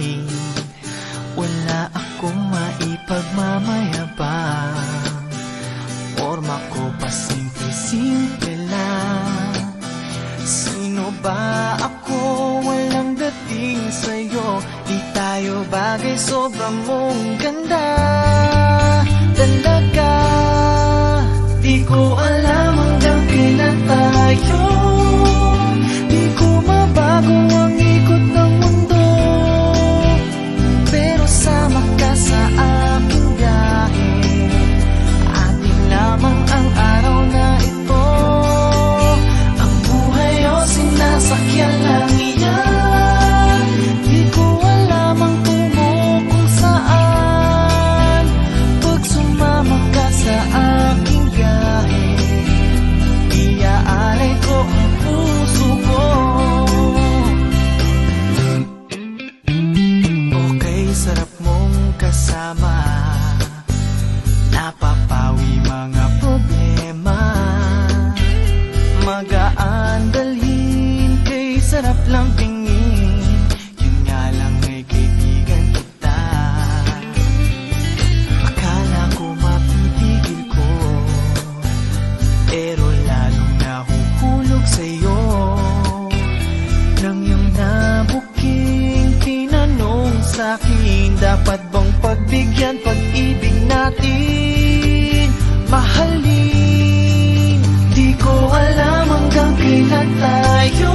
akin. Wala akong maipagmamayabang, forma ko pa simple-simple lang. Sino ba ako? Walang dating sa'yo. Di tayo bagay, sobrang mong ganda talaga. Di ko alam hanggang kailan tayo. Di ko mabago ang ikot ng mundo, pero sama ka sa aking biyahe. Atin lamang ang araw na ito. Ang buhay o sinasakyan lang iyan. Di ko alam ang tungo kung saan. Pag sumama ka sa aking biyahe, iaalay ko ang puso ko. Okay, sarap mong kasama. Napapawi mga problema. Magaan dalhin, kay sarap lang tingin. Yun nga lang ay kaibigan kita. Akala ko mapipigil ko, pero lalong nahuhulog sa'yo. Nang iyong nabuking tinanong sa'kin, dapat bang pagbigyan pag-ibig natin, mahalin? Di ko alam hanggang kailan tayo.